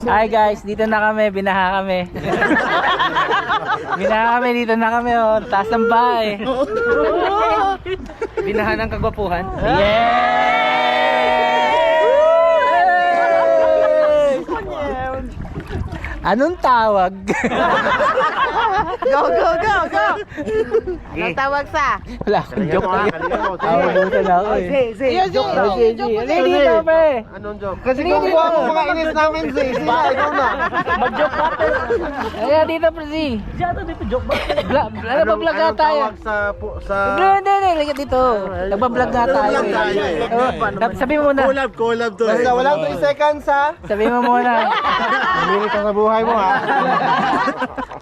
Hi guys, dito na kami, binaha kami. Binaha kami, dito na kami, oh. Taas ng bahay. Binahan ng kagwapuhan. Yay! Anong tawag? Go, go, go, go! Anong tawag sa? Wala akong joke. Awalutan ako eh. Joke daw. Hindi dito, pre. Anong joke? Kasi kung mga inis namin, Sila, ikaw na. mag-joke battle. Ayan, dito, pre. Dito, joke battle. Nagbablog nga tayo. Tawag sa... Hindi, dito. Nagbablog nga tayo eh. Sabi mo muna. Collab to. Basta walang 3 seconds ha. Sabi mo muna. Mamili ka sa buhay mo ha.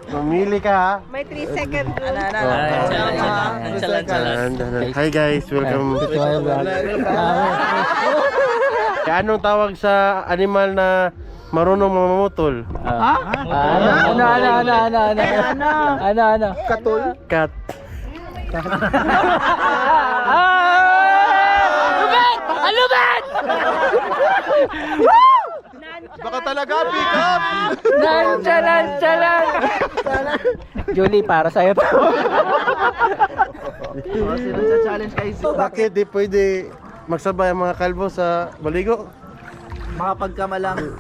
Mamili ka ha. May 3 seconds. Hi guys, welcome. Anong tawag sa animal na marunong mamamutol? Ano? Katul? Cat. Alubat! Baka talaga, pick up! Nandiyan. Julie, para sa'yo to. Challenge kayo. Bakit di pwede magsabay ang mga kalbo sa baligo? Makapagkamalang.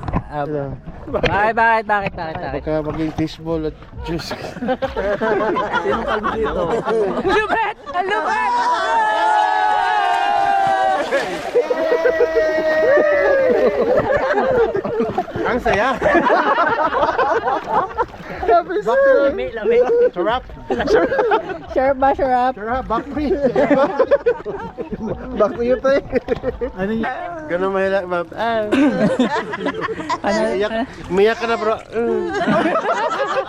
Bakit? Baka maging fishball at juice. Sinong kalbo dito? Alubat! Ang saya! Lami. Sarap! Sharp ba, sharp? Sarap! Bakri! Bakri yun tayo! Ano yun? Ganun mahila. Umiyak ka na bro.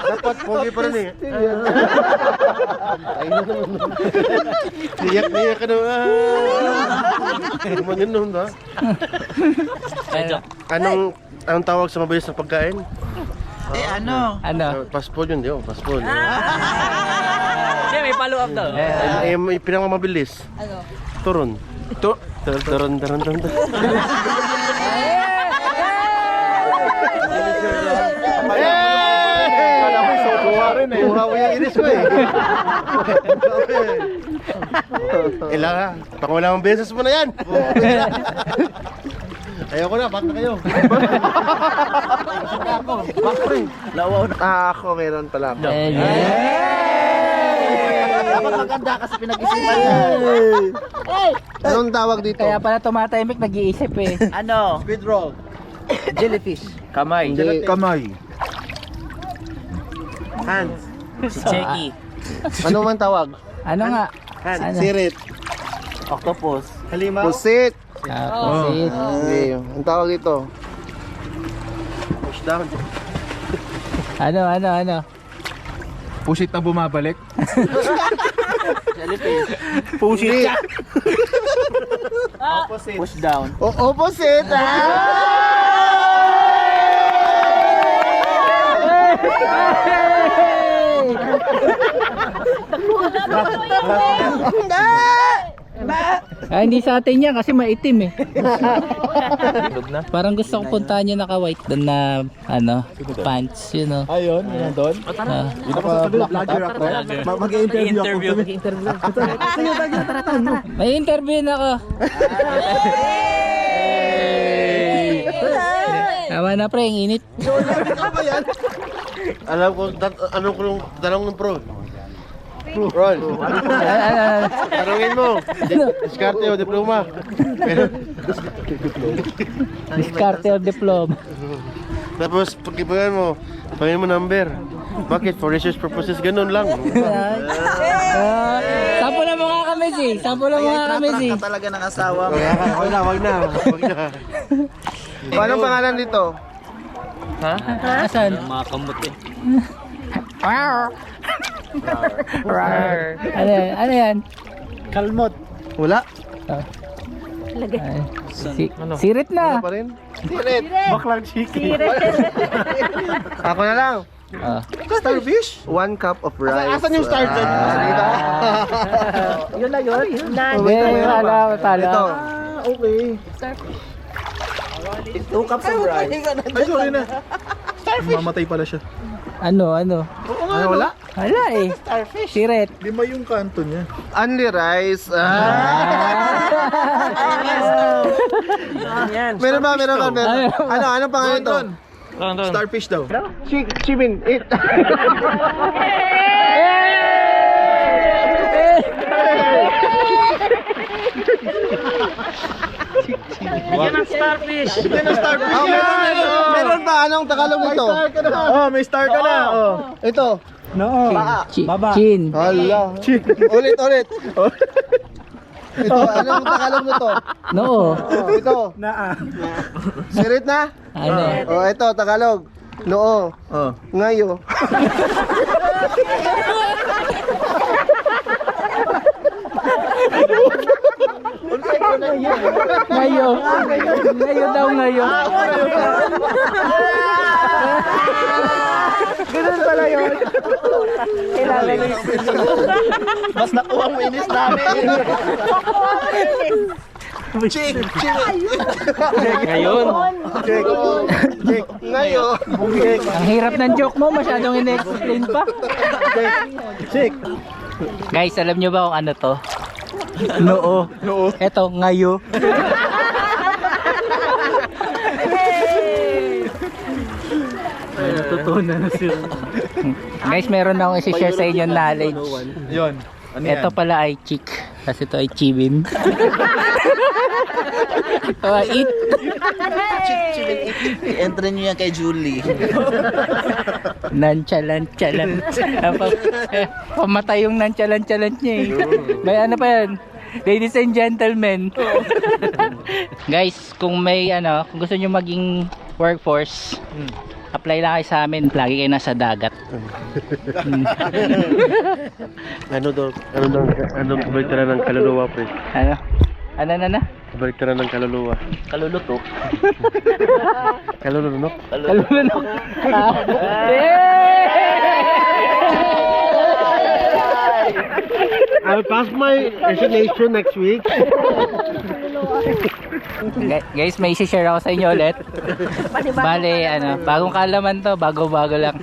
Dapat pogi pa rin eh. Niyak ka na. Maninom na. Anong tawag sa mabilis na pagkain? Ano? Fast food yun, di ba? Fast food. May follow-up daw. May pinamamabilis. Ano? Turon. Turon. Buhaw yung inis ko eh. Ilang pang walang beses mo na yan. Ayoko na, back na kayo. Back rin. Lawaw na. Ako meron pala ako. Dapat maganda kasi pinag-isipan niya. Anong tawag dito? Kaya pala tumatahimik, nag-iisip eh. Ano? Squid roll. Jellyfish. Kamay. Hindi, kamay. Hands. Si Checky. Ano man tawag? Ano nga? Hands. Sirit. Octopus. Halimaw. Pusit. Pusit. Okay. Ang tawag dito? Push down. Ano? Pusit na bumabalik. Jellyfish. Pusit. Opposite. Push down. Opposite. Hindi sa atin yan kasi maitim eh. Parang gusto ko puntahan yung naka-white doon na pants, you know. Ayun, yun doon. Yun ako sa vlogger ako. Mag-interview ako. May interview na ako. Tama na pre, ang init. Alam ko, anong tanong ng pro? Ron, tanongin mo, diskarte o diploma? Diskarte o diploma. Tapos pag-ibagan mo, pangin mo number. Bakit? For research purposes, ganun lang. Sampo na mga kami si. Talaga ng asawa mo. Wag na. Paano pangalan dito? Asan? Mga kamot eh. Ano yan? Kalmot. Wala. Sirit na. Wala pa rin. Sirit. Baklang chiki. Ako na lang. Starfish? 1 cup of rice. Asan yung star dyan? Yun na yun. Talo. Okay. 2 cups of rice. Ay, sorry na. Mamatay pala siya. Ano? Ay, wala. Wala eh. Siret. 5 yung kanto niya. Only rice. Meron ba? Ano pangalan ito? Starfish daw. Chimin. Yan ang starfish. Meron ba? Anong Tagalog nito? Oh, may star ka na. Oh. Ito. Chin. Hala. Ulit. Ito, anong Tagalog nito? Noo. Ito. Sirit na? Ano? Oh, ito, Tagalog. Noo. Oh. Ngayo. Ngayo. Ngayo daw ngayo. Ganun pala yun. Mas nakuha mo inis namin. Ngayon. Check. Ngayo. Ang hirap ng joke mo, masyadong in-explain pa. Check. Guys, alam nyo ba kung ano to? Noo. Eto, ngayo. Natutunan na siya. Guys, meron na akong isi-share sa inyo knowledge. Yun. Ano yan? Ito pala ay chick. Kasi ito ay chibim. Eat. I-enter nyo yan kay Julie. Nonchalant. Pamatay yung nonchalant niya eh. May ano pa yan? Ladies and gentlemen. Guys, kung may ano, kung gusto nyo maging workforce, apply lang kayo sa amin. Lagi kayo nasa dagat. Ano balik tara ng kaluluwa, pre? Ano? Ano? Balik tara ng kaluluwa. Kaluluto. Kalulunok? Kalunok. I'll pass my resignation next week. Guys, may isi-share ako sa inyo ulit. Bale, ano, bagong kaalaman to, bago-bago lang.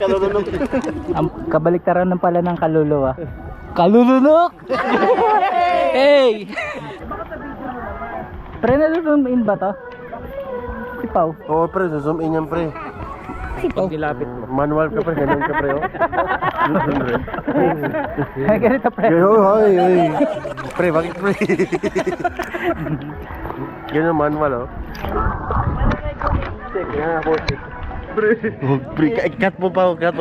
Ang kabaliktaran ng pala ng kaluluwa. Kalulunok! Hey! Pre, na-zoom in ba to? Si Pao. Oo, pre, zoom in yan, pre. Pag nilapit mo. Manual ka, pre. Ganun ka, pre, oh. Ay, ganito pre. Ay. Pre, bakit, pre? Ganun manual, oh. Check, nga ako. Pre, cut mo pa. Cut.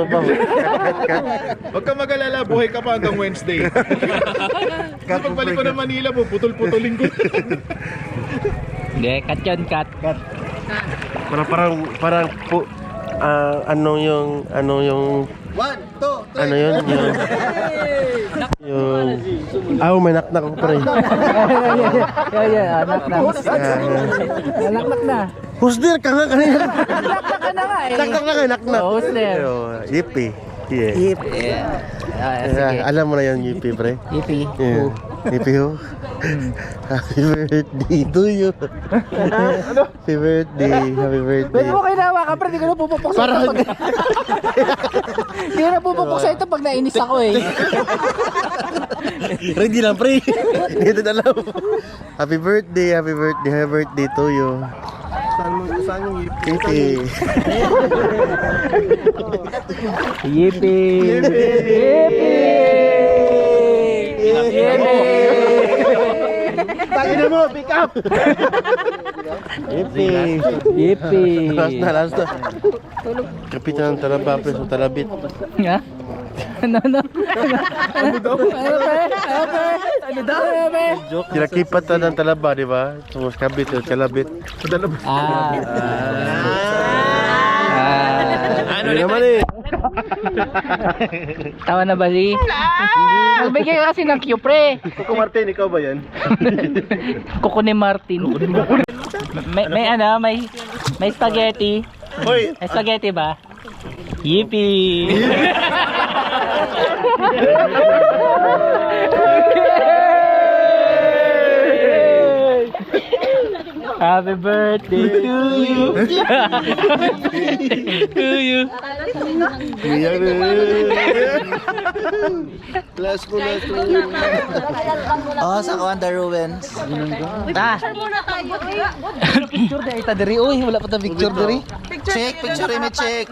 Huwag ka mag-alala, buhay ka pa hanggang Wednesday. Kasi pagbalik ko ng Manila, putol-putulin ko. Hindi, cut yun, cut. Parang ano yung 1, 2, 3. ano yun yung may naknak ko, pre. Yeah, anak na. Husdir ka nga kanina. Naknak ka na nga eh. Naknak. Oh, husdir. Yippee. Yeah. Sige. Alam mo na yung yippee, pre. Yippee. Yeah. Yippee, ho. Happy birthday to you. Happy birthday. Pwede mo kayo nawa ka, pre. Di ko na pupupok sa ito. Di ko na pupupok sa ito pag nainis ako eh. Ready lang, pre. Dito na lang. Happy birthday to you. Saan yung yippee? Yippee! Tangina mo, pick up! Yippee! Last na. Kapitan ng talaba, pre, sa talabit. Nga? Ano? Ano daw? Kinakipat na ng talaba, di ba? So, kabit, talabit. Ano naman eh? Tawa na ba si? Magbigay ka kasi ng cue, pre. Coco Martin, ikaw ba yan? Coco ni Martin. May spaghetti. Hoy! May spaghetti ba? Yippee! Happy birthday to you. To you. Last ko. Oh, sa Wonder Ruins. Ah, picture na ita diri. Uy, wala pa ta picture diri. Check, picture mo check.